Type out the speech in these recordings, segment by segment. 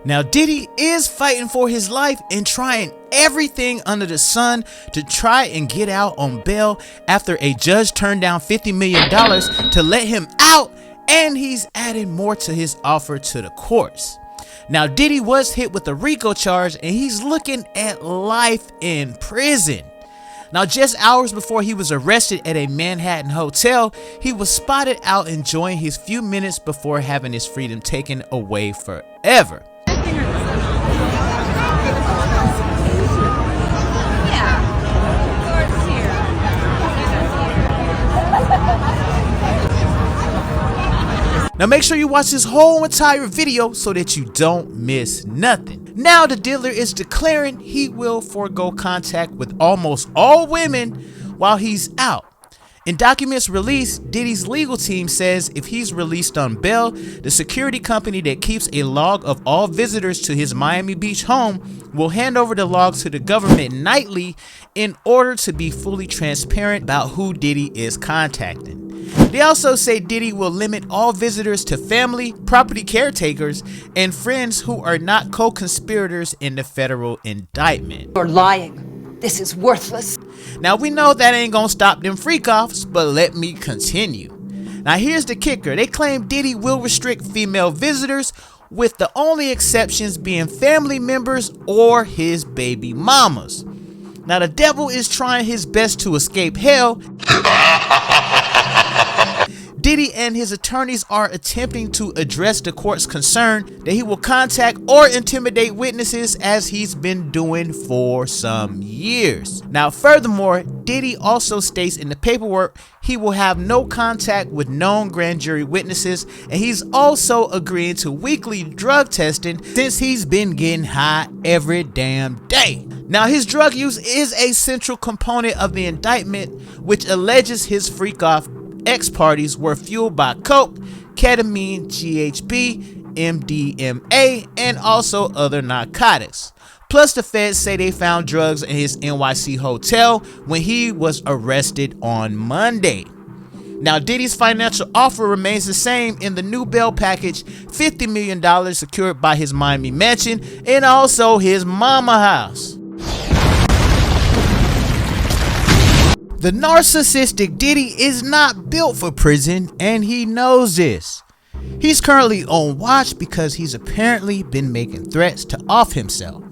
Now Diddy is fighting for his life and trying everything under the sun to try and get out on bail after a judge turned down $50 million to let him out, and he's adding more to his offer to the courts. Now Diddy was hit with a RICO charge and he's looking at life in prison. Now just hours before he was arrested at a Manhattan hotel, he was spotted out enjoying his few minutes before having his freedom taken away forever. Now make sure you watch this whole entire video so that you don't miss nothing. Now the dealer is declaring he will forego contact with almost all women while he's out. In documents released, Diddy's legal team says if he's released on bail, the security company that keeps a log of all visitors to his Miami Beach home will hand over the logs to the government nightly in order to be fully transparent about who Diddy is contacting. They also say Diddy will limit all visitors to family, property caretakers, and friends who are not co-conspirators in the federal indictment. You're lying. This is worthless. Now we know that ain't gonna stop them freak-offs, but let me continue. Now here's the kicker. They claim Diddy will restrict female visitors, with the only exceptions being family members or his baby mamas. Now the devil is trying his best to escape hell. Diddy and his attorneys are attempting to address the court's concern that he will contact or intimidate witnesses, as he's been doing for some years. Now furthermore, Diddy also states in the paperwork he will have no contact with known grand jury witnesses, and he's also agreeing to weekly drug testing since he's been getting high every damn day. Now his drug use is a central component of the indictment, which alleges his freak-off ex-parties were fueled by coke, ketamine, GHB, MDMA, and also other narcotics. Plus the feds say they found drugs in his NYC hotel when he was arrested on Monday. Now Diddy's financial offer remains the same in the new bail package: $50 million secured by his Miami mansion and also his mama house. The narcissistic Diddy is not built for prison, and he knows this. He's currently on watch because he's apparently been making threats to off himself.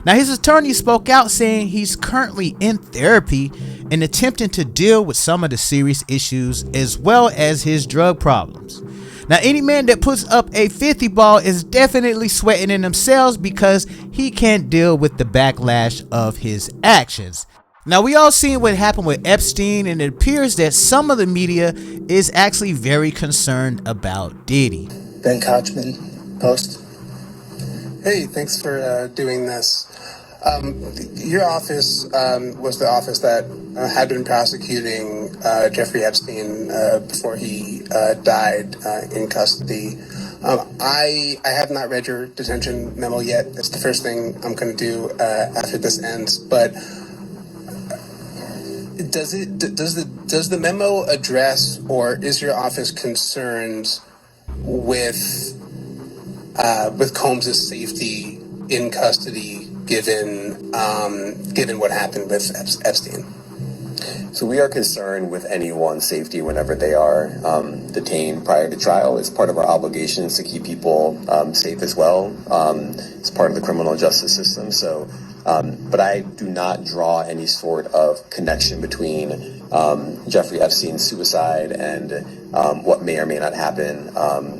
Now his attorney spoke out saying he's currently in therapy and attempting to deal with some of the serious issues as well as his drug problems. Now any man that puts up a 50 ball is definitely sweating in themselves because he can't deal with the backlash of his actions. Now we all seen what happened with Epstein, and it appears that some of the media is actually very concerned about Diddy. Ben Kochman, Post. Hey, thanks for doing this. Your office was the office that had been prosecuting Jeffrey Epstein before he died in custody. I have not read your detention memo yet. That's the first thing I'm going to do after this ends. But does the memo address, or is your office concerned with Combs' safety in custody, given what happened with Epstein? So we are concerned with anyone's safety whenever they are detained prior to trial. It's part of our obligations to keep people safe as well. It's part of the criminal justice system. So, but I do not draw any sort of connection between Jeffrey Epstein's suicide and what may or may not happen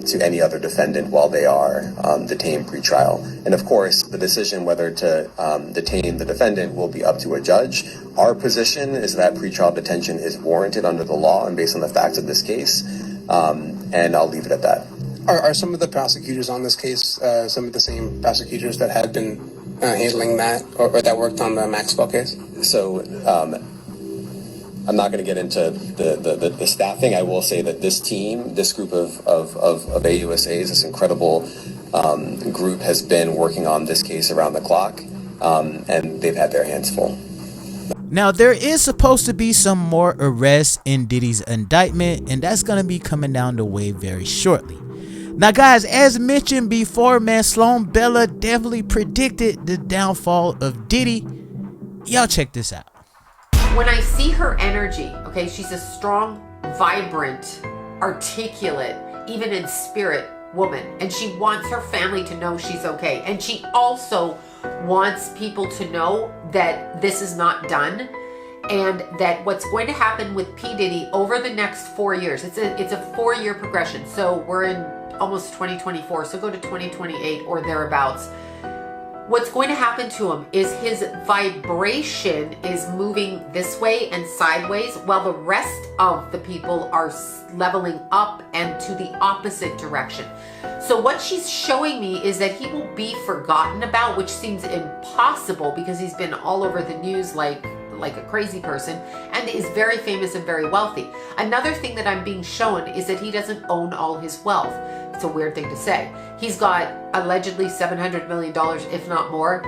to any other defendant while they are detained pre-trial. And of course, the decision whether to detain the defendant will be up to a judge. Our position is that pretrial detention is warranted under the law and based on the facts of this case, and I'll leave it at that. Are some of the prosecutors on this case some of the same prosecutors that had been handling that, or that worked on the Maxwell case? So I'm not going to get into the staffing. I will say that this team, this group of AUSAs, this incredible group has been working on this case around the clock, and they've had their hands full. Now there is supposed to be some more arrests in Diddy's indictment, and that's going to be coming down the way very shortly. Now guys, as mentioned before, man, Sloan Bella definitely predicted the downfall of Diddy. Y'all check this out. When I see her energy, okay, she's a strong, vibrant, articulate, even in spirit woman, and she wants her family to know she's okay. And she also wants people to know that this is not done, and that what's going to happen with P. Diddy over the next 4 years, it's a 4-year progression. So we're in almost 2024, so go to 2028 or thereabouts. What's going to happen to him is his vibration is moving this way and sideways, while the rest of the people are leveling up and to the opposite direction. So what she's showing me is that he will be forgotten about, which seems impossible because he's been all over the news like a crazy person, and is very famous and very wealthy. Another thing that I'm being shown is that he doesn't own all his wealth. It's a weird thing to say. He's got allegedly $700 million, if not more.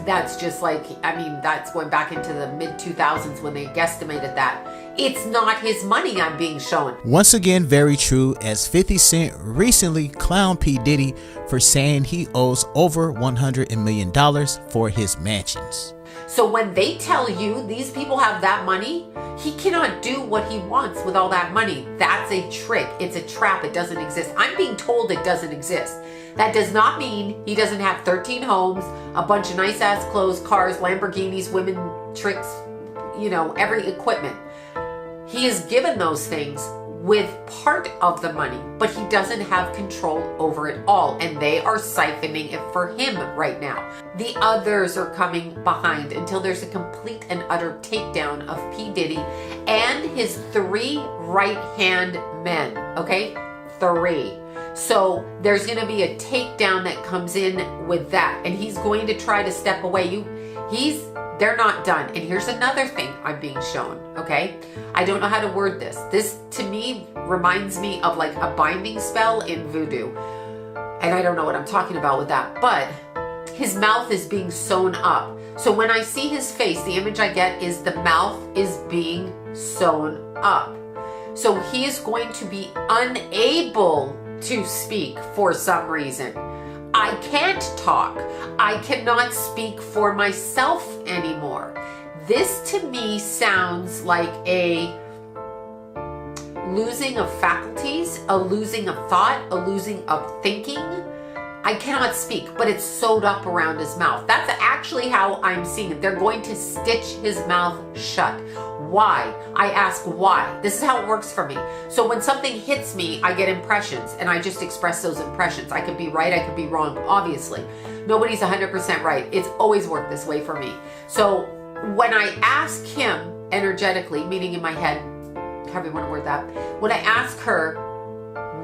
That's just like, I mean, that's going back into the mid-2000s when they guesstimated that. It's not his money I'm being shown. Once again, very true, as 50 Cent recently clowned P. Diddy for saying he owes over $100 million for his mansions. So when they tell you these people have that money, he cannot do what he wants with all that money. That's a trick. It's a trap. It doesn't exist. I'm being told it doesn't exist. That does not mean he doesn't have 13 homes, a bunch of nice ass clothes, cars, Lamborghinis, women, tricks, you know, every equipment. He is given those things with part of the money, but he doesn't have control over it all, and they are siphoning it for him right now. The others are coming behind until there's a complete and utter takedown of P. Diddy and his 3 right-hand men, okay? 3. So there's going to be a takedown that comes in with that, and he's going to try to step away. They're not done. And here's another thing I'm being shown, okay? I don't know how to word this. This, to me, reminds me of like a binding spell in voodoo. And I don't know what I'm talking about with that. But his mouth is being sewn up. So when I see his face, the image I get is the mouth is being sewn up. So he is going to be unable to speak for some reason. I can't talk. I cannot speak for myself anymore. This to me sounds like a losing of faculties, a losing of thought, a losing of thinking. I cannot speak, but it's sewed up around his mouth. That's actually how I'm seeing it. They're going to stitch his mouth shut. Why? I ask why. This is how it works for me. So when something hits me, I get impressions, and I just express those impressions. I could be right, I could be wrong, obviously. Nobody's 100% right. It's always worked this way for me. So when I ask him energetically, meaning in my head, however you want to word that, when I ask her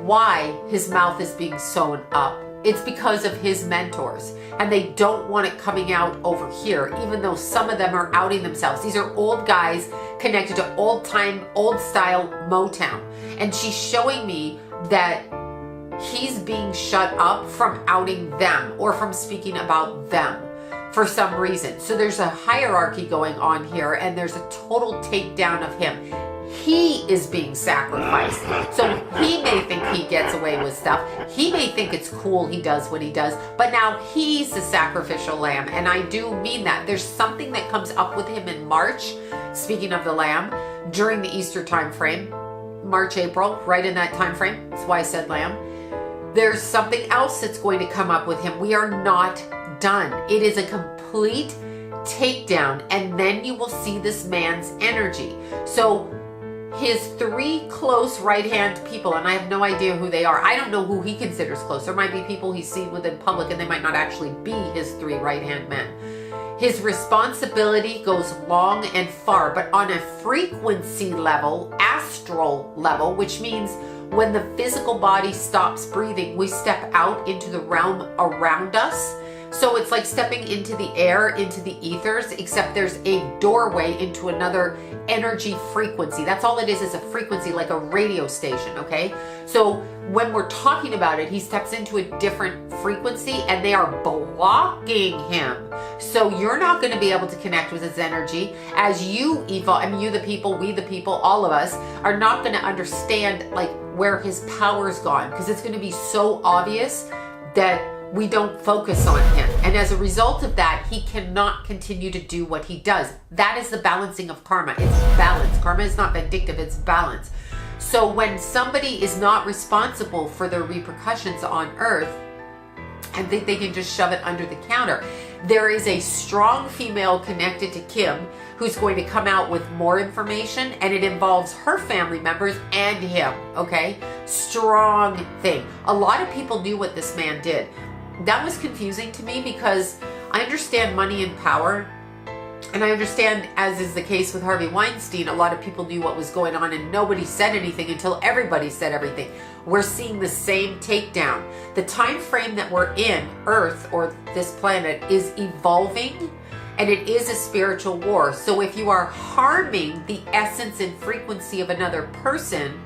why his mouth is being sewn up, it's because of his mentors, and they don't want it coming out over here, even though some of them are outing themselves. These are old guys connected to old time, old style Motown. And she's showing me that he's being shut up from outing them or from speaking about them for some reason. So there's a hierarchy going on here, and there's a total takedown of him. He is being sacrificed. So he may think he gets away with stuff. He may think it's cool he does what he does, but now he's the sacrificial lamb. And I do mean that. There's something that comes up with him in March, speaking of the lamb, during the Easter time frame, March, April, right in that time frame. That's why I said lamb. There's something else that's going to come up with him. We are not done. It is a complete takedown, and then you will see this man's energy. So his 3 close right-hand people, and I have no idea who they are. I don't know who he considers close. There might be people he's seen with in public, and they might not actually be his 3 right-hand men. His responsibility goes long and far, but on a frequency level, astral level, which means when the physical body stops breathing, we step out into the realm around us. So it's like stepping into the air, into the ethers, except there's a doorway into another energy frequency. That's all it is a frequency, like a radio station, okay? So when we're talking about it, he steps into a different frequency, and they are blocking him. So you're not going to be able to connect with his energy as you evolve. I mean, you the people, we the people, all of us are not going to understand like where his power's gone, because it's going to be so obvious that we don't focus on him. And as a result of that, he cannot continue to do what he does. That is the balancing of karma. It's balance. Karma is not vindictive, it's balance. So when somebody is not responsible for their repercussions on earth and think they can just shove it under the counter, there is a strong female connected to Kim who's going to come out with more information, and it involves her family members and him, okay? Strong thing. A lot of people knew what this man did. That was confusing to me because I understand money and power, and I understand, as is the case with Harvey Weinstein, a lot of people knew what was going on and nobody said anything until everybody said everything. We're seeing the same takedown. The time frame that we're in, Earth or this planet, is evolving, and it is a spiritual war. So if you are harming the essence and frequency of another person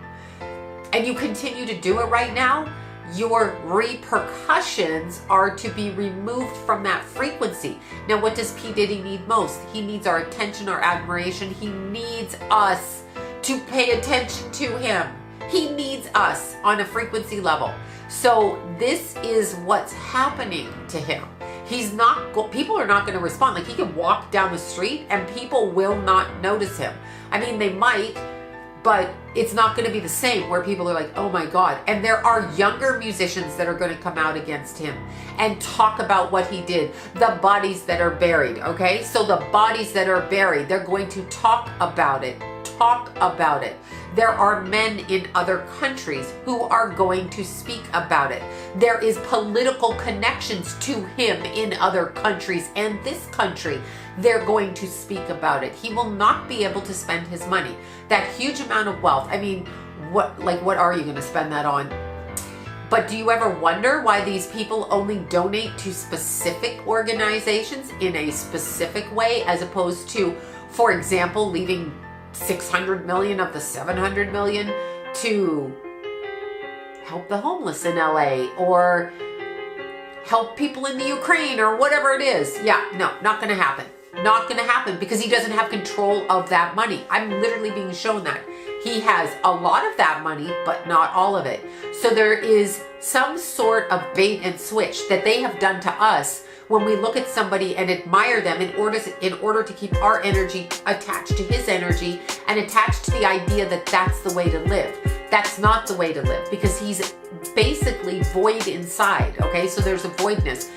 and you continue to do it right now, your repercussions are to be removed from that frequency. Now, what does P. Diddy need most? He needs our attention, our admiration. He needs us to pay attention to him. He needs us on a frequency level. So this is what's happening to him. People are not going to respond. Like, he can walk down the street and people will not notice him. I mean, they might, but it's not going to be the same where people are like, oh my God. And there are younger musicians that are going to come out against him and talk about what he did. The bodies that are buried, okay? So the bodies that are buried, they're going to talk about it. Talk about it. There are men in other countries who are going to speak about it. There is political connections to him in other countries and this country. They're going to speak about it. He will not be able to spend his money. That huge amount of wealth. I mean, what are you going to spend that on? But do you ever wonder why these people only donate to specific organizations in a specific way, as opposed to, for example, leaving 600 million of the 700 million to help the homeless in LA or help people in the Ukraine or whatever it is? Yeah, no, not going to happen. Not going to happen, because he doesn't have control of that money. I'm literally being shown that. He has a lot of that money, but not all of it. So there is some sort of bait and switch that they have done to us when we look at somebody and admire them in order to keep our energy attached to his energy and attached to the idea that that's the way to live. That's not the way to live, because he's basically void inside, okay? So there's a voidness.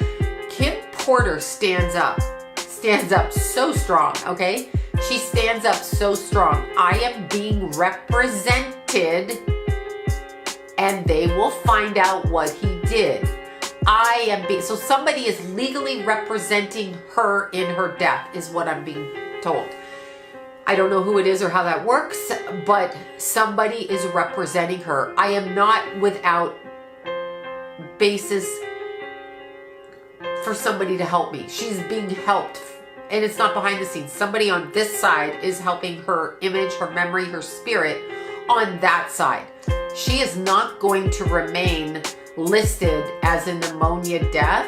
Kim Porter stands up so strong, okay? She stands up so strong. I am being represented, and they will find out what he did. So somebody is legally representing her in her death, is what I'm being told. I don't know who it is or how that works, but somebody is representing her. I am not without basis for somebody to help me. She's being helped, and it's not behind the scenes. Somebody on this side is helping her image, her memory, her spirit on that side. She is not going to remain listed as a pneumonia death.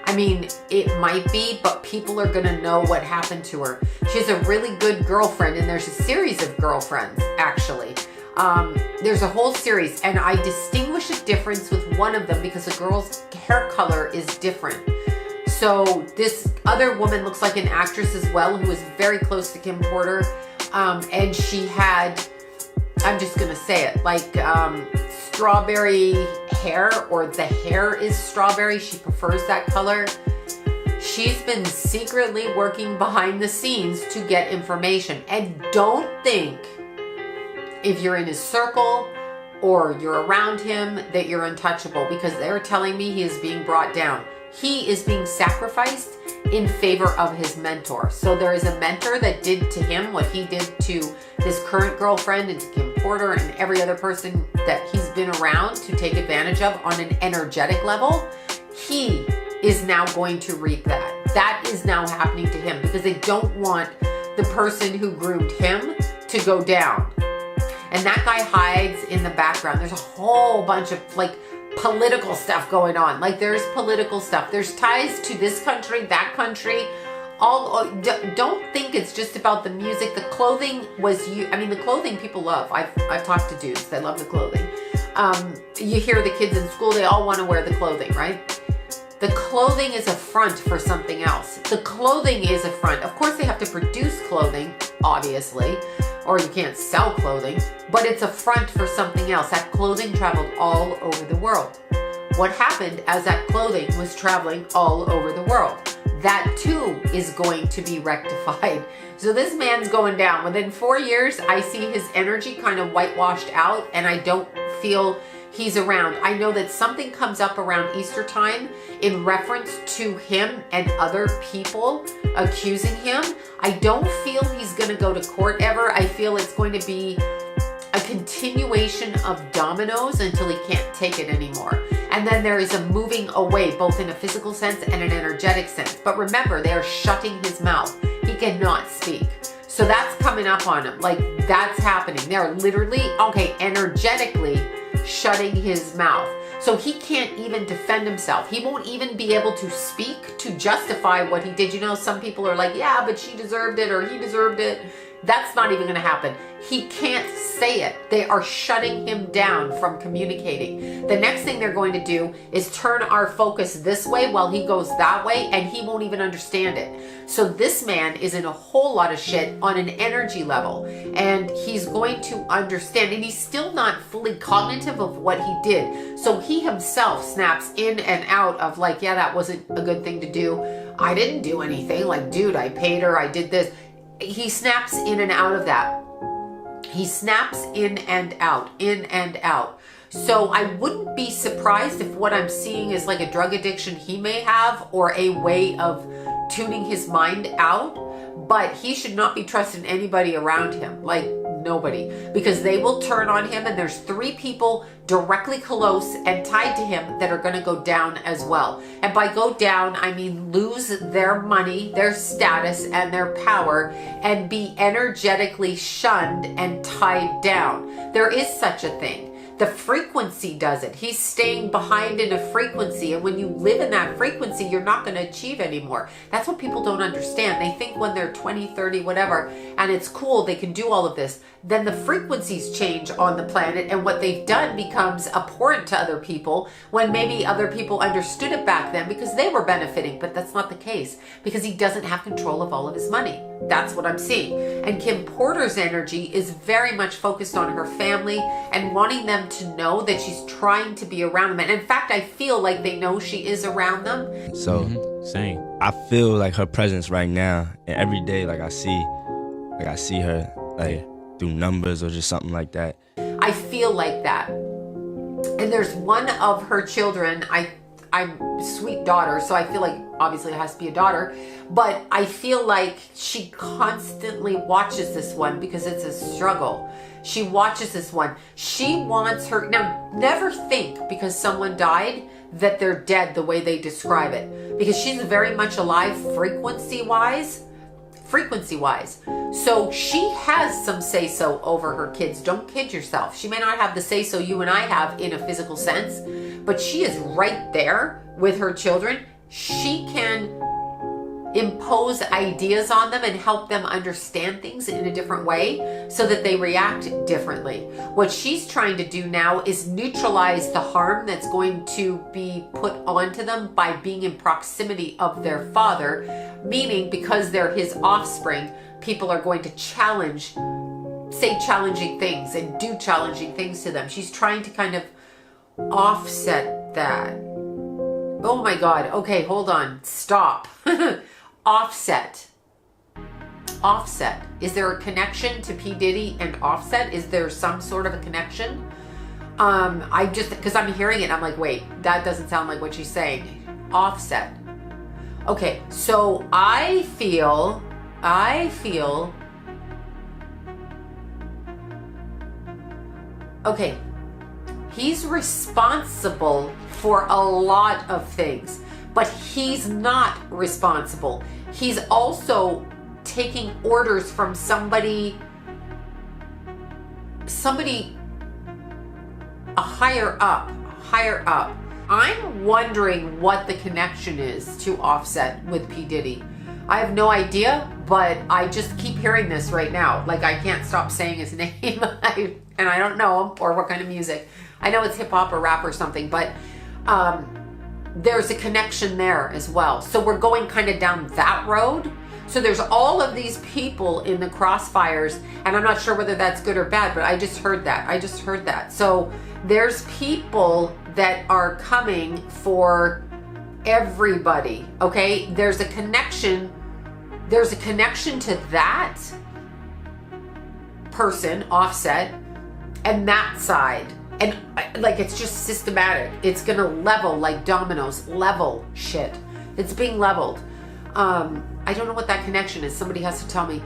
I mean, it might be, but people are going to know what happened to her. She's a really good girlfriend, and there's a series of girlfriends, actually. There's a whole series, and I distinguish a difference with one of them because the girl's hair color is different. So this other woman looks like an actress as well, who is very close to Kim Porter. And she had, I'm just going to say it, like strawberry hair, or the hair is strawberry. She prefers that color. She's been secretly working behind the scenes to get information. And don't think, if you're in his circle or you're around him, that you're untouchable, because they're telling me he is being brought down. He is being sacrificed in favor of his mentor. So there is a mentor that did to him what he did to this current girlfriend and to Kim Porter and every other person that he's been around to take advantage of on an energetic level. He is now going to reap that. That is now happening to him, because they don't want the person who groomed him to go down. And that guy hides in the background. There's a whole bunch of political stuff going on. There's political stuff. There's ties to this country, that country. Don't think it's just about the music. The clothing was the clothing people love. I've talked to dudes that love the clothing. You hear the kids in school, they all want to wear the clothing, right? The clothing is a front for something else. The clothing is a front. Of course, they have to produce clothing, obviously, or you can't sell clothing, but it's a front for something else. That clothing traveled all over the world. What happened as that clothing was traveling all over the world? That too is going to be rectified. So this man's going down. Within 4 years, I see his energy kind of whitewashed out, and I don't feel he's around. I know that something comes up around Easter time in reference to him and other people accusing him. I don't feel he's going to go to court ever. I feel it's going to be a continuation of dominoes until he can't take it anymore. And then there is a moving away, both in a physical sense and an energetic sense. But remember, they are shutting his mouth. He cannot speak. So that's coming up on him. Like, that's happening. They're literally, energetically shutting his mouth. So he can't even defend himself. He won't even be able to speak to justify what he did. You know, some people are like, yeah, but she deserved it or he deserved it. That's not even going to happen. He can't say it. They are shutting him down from communicating. The next thing they're going to do is turn our focus this way while he goes that way, and he won't even understand it. So this man is in a whole lot of shit on an energy level, and he's going to understand, and he's still not fully cognitive of what he did. So he himself snaps in and out of like, yeah, that wasn't a good thing to do. I didn't do anything. Like, dude, I paid her. I did this. He snaps in and out of that. He snaps in and out, in and out. So I wouldn't be surprised if what I'm seeing is like a drug addiction he may have or a way of tuning his mind out, but he should not be trusting anybody around him. Like, nobody, because they will turn on him, and there's 3 people directly close and tied to him that are going to go down as well. And by go down, I mean lose their money, their status, and their power, and be energetically shunned and tied down. There is such a thing. The frequency does it. He's staying behind in a frequency, and when you live in that frequency, you're not going to achieve anymore. That's what people don't understand. They think when they're 20, 30, whatever, and it's cool, they can do all of this, then the frequencies change on the planet, and what they've done becomes abhorrent to other people when maybe other people understood it back then because they were benefiting, but that's not the case because he doesn't have control of all of his money. That's what I'm seeing. And Kim Porter's energy is very much focused on her family and wanting them to know that she's trying to be around them. And in fact, I feel like they know she is around them. So Same. I feel like her presence right now, and every day, like I see her like through numbers or just something like that. I feel like that. And there's one of her children, I'm sweet daughter, so I feel like obviously it has to be a daughter, but I feel like she constantly watches this one because it's a struggle. She watches this one. She wants her, now never think because someone died that they're dead the way they describe it, because she's very much alive frequency-wise. So she has some say-so over her kids. Don't kid yourself. She may not have the say-so you and I have in a physical sense, but she is right there with her children. She can impose ideas on them and help them understand things in a different way so that they react differently. What she's trying to do now is neutralize the harm that's going to be put onto them by being in proximity of their father, meaning because they're his offspring, people are going to say challenging things and do challenging things to them. She's trying to kind of offset that. Oh my God. Okay, hold on. Stop. Offset. Is there a connection to P. Diddy and Offset? Is there some sort of a connection? Because I'm hearing it, I'm like, wait, that doesn't sound like what she's saying. Offset. Okay, so I feel, okay, he's responsible for a lot of things, but he's not responsible. He's also taking orders from somebody a higher up. I'm wondering what the connection is to Offset with P. Diddy. I have no idea, but I just keep hearing this right now. Like, I can't stop saying his name, and I don't know him or what kind of music. I know it's hip hop or rap or something, but there's a connection there as well. So we're going kind of down that road. So there's all of these people in the crossfires, and I'm not sure whether that's good or bad, but I just heard that. So there's people that are coming for everybody, okay? There's a connection to that person, Offset, and that side. And like, it's just systematic. It's gonna level like dominoes, level shit. It's being leveled. I don't know what that connection is. Somebody has to tell me.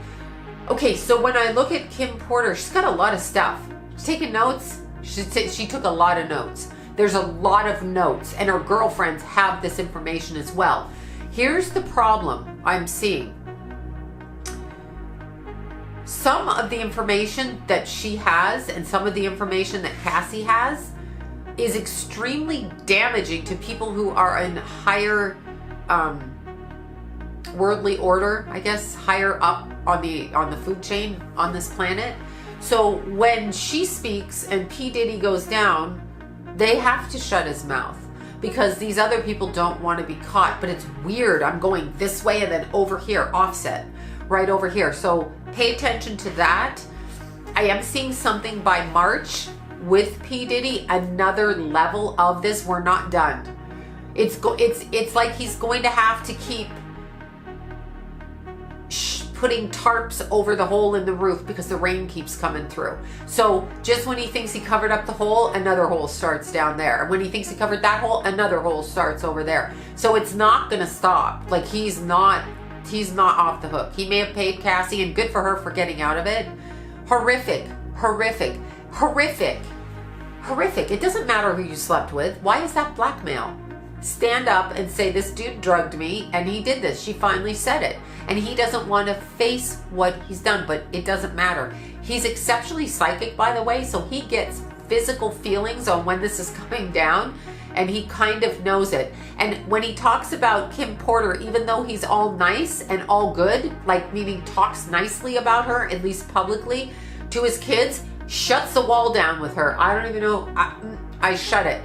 Okay, so when I look at Kim Porter, she's got a lot of stuff. She's taking notes. She took a lot of notes. There's a lot of notes, and her girlfriends have this information as well. Here's the problem I'm seeing. Some of the information that she has and some of the information that Cassie has is extremely damaging to people who are in higher worldly order, I guess, higher up on the food chain on this planet. So when she speaks and P. Diddy goes down, they have to shut his mouth because these other people don't want to be caught. But it's weird. I'm going this way and then over here, Offset, right over here. So pay attention to that. I am seeing something by March with P. Diddy, another level of this. We're not done. It's like he's going to have to keep putting tarps over the hole in the roof because the rain keeps coming through. So just when he thinks he covered up the hole, another hole starts down there. When he thinks he covered that hole, another hole starts over there. So it's not gonna stop. Like, he's not off the hook. He may have paid Cassie, and good for her for getting out of it. Horrific. It doesn't matter who you slept with. Why is that blackmail? Stand up and say, this dude drugged me and he did this. She finally said it. And he doesn't want to face what he's done, but it doesn't matter. He's exceptionally psychic, by the way, so he gets physical feelings on when this is coming down, and he kind of knows it. And when he talks about Kim Porter, even though he's all nice and all good, like meaning talks nicely about her, at least publicly, to his kids, shuts the wall down with her. I don't even know. I shut it.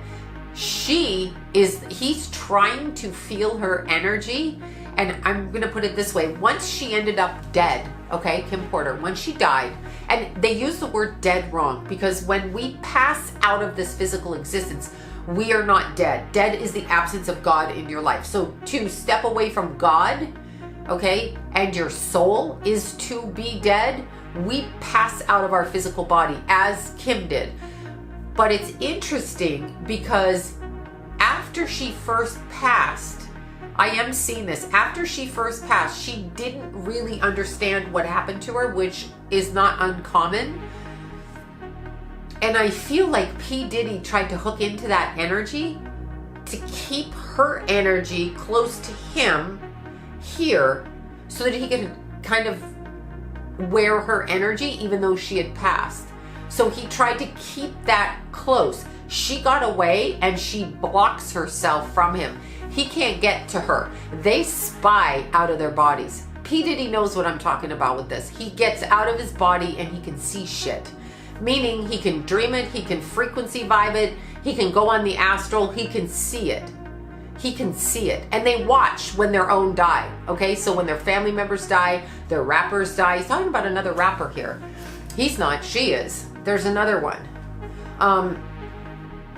He's trying to feel her energy. And I'm going to put it this way. Once she ended up dead, okay, Kim Porter, when she died, and they use the word dead wrong, because when we pass out of this physical existence, we are not dead. Dead is the absence of God in your life. So to step away from God, okay, and your soul is to be dead, we pass out of our physical body, as Kim did. But it's interesting because after she first passed, I am seeing this. After she first passed, she didn't really understand what happened to her, which is not uncommon. And I feel like P. Diddy tried to hook into that energy to keep her energy close to him here so that he could kind of wear her energy even though she had passed. So he tried to keep that close. She got away and she blocks herself from him. He can't get to her. They spy out of their bodies. P. Diddy knows what I'm talking about with this. He gets out of his body and he can see shit. Meaning he can dream it, he can frequency vibe it, he can go on the astral, he can see it. He can see it. And they watch when their own die. Okay, so when their family members die, their rappers die. He's talking about another rapper here. He's not, she is. There's another one.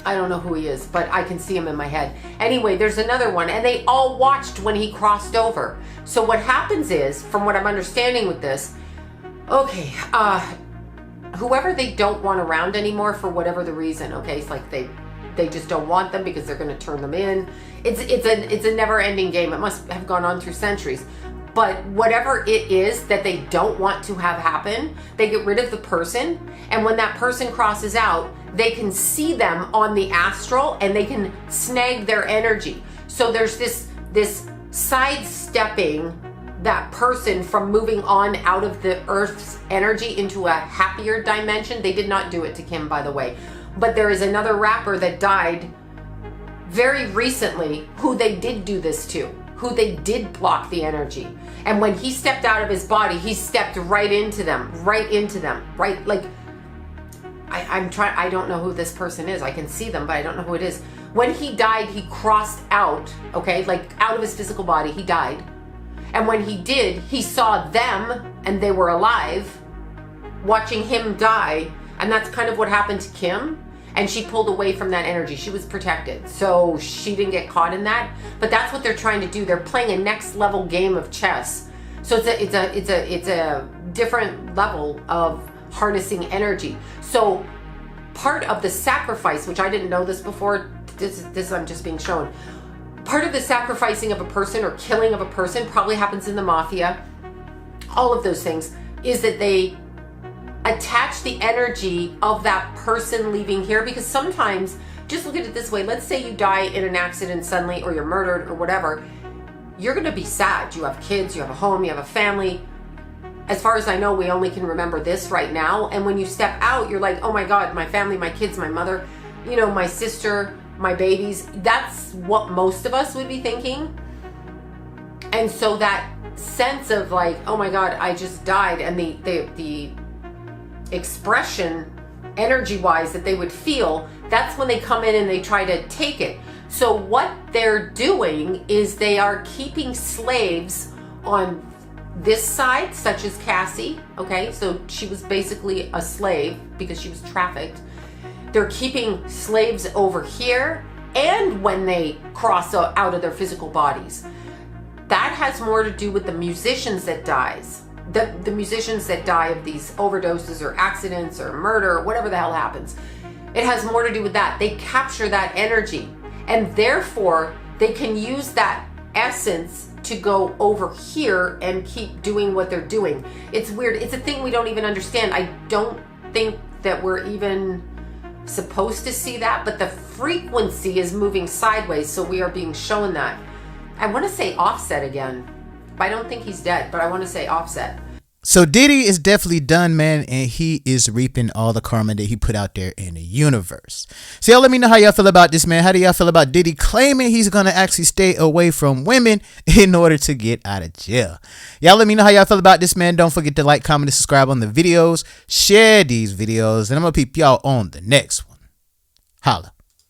I don't know who he is, but I can see him in my head. Anyway, there's another one, and they all watched when he crossed over. So what happens is, from what I'm understanding with this, okay, whoever they don't want around anymore for whatever the reason, okay, it's like they just don't want them because they're going to turn them in. It's a never-ending game. It must have gone on through centuries. But whatever it is that they don't want to have happen, they get rid of the person. And when that person crosses out, they can see them on the astral and they can snag their energy. So there's this sidestepping that person from moving on out of the Earth's energy into a happier dimension. They did not do it to Kim, by the way. But there is another rapper that died very recently who they did do this to, who they did block the energy. And when he stepped out of his body, he stepped right into them, right? Like, I don't know who this person is. I can see them, but I don't know who it is. When he died, he crossed out, okay, like out of his physical body, he died. And when he did, he saw them and they were alive, watching him die. And that's kind of what happened to Kim. And she pulled away from that energy. She was protected, so she didn't get caught in that. But that's what they're trying to do. They're playing a next level game of chess. So it's a different level of harnessing energy. So part of the sacrifice, which I didn't know this before, this I'm just being shown. Part of the sacrificing of a person or killing of a person probably happens in the mafia. All of those things is that they attach the energy of that person leaving here, because sometimes, just look at it this way, let's say you die in an accident suddenly, or you're murdered or whatever, you're going to be sad. You have kids, you have a home, you have a family. As far as I know, we only can remember this right now. And when you step out, you're like, oh my God, my family, my kids, my mother, you know, my sister, my babies. That's what most of us would be thinking. And so that sense of like, oh my God, I just died, and the expression energy-wise that they would feel, that's when they come in and they try to take it. So what they're doing is they are keeping slaves on this side, such as Cassie, okay? So she was basically a slave because she was trafficked. They're keeping slaves over here, and when they cross out of their physical bodies. That has more to do with the musicians that dies. The musicians that die of these overdoses or accidents or murder or whatever the hell happens. It has more to do with that. They capture that energy, and therefore they can use that essence to go over here and keep doing what they're doing. It's weird. It's a thing we don't even understand. I don't think that we're even supposed to see that, but the frequency is moving sideways, so we are being shown that. I want to say Offset again. I don't think he's dead, but I want to say Offset. So Diddy is definitely done, man, and he is reaping all the karma that he put out there in the universe. So y'all let me know how y'all feel about this, man. How do y'all feel about Diddy claiming he's going to actually stay away from women in order to get out of jail? Y'all let me know how y'all feel about this, man. Don't forget to like, comment, and subscribe on the videos. Share these videos, and I'm going to peep y'all on the next one. Holla.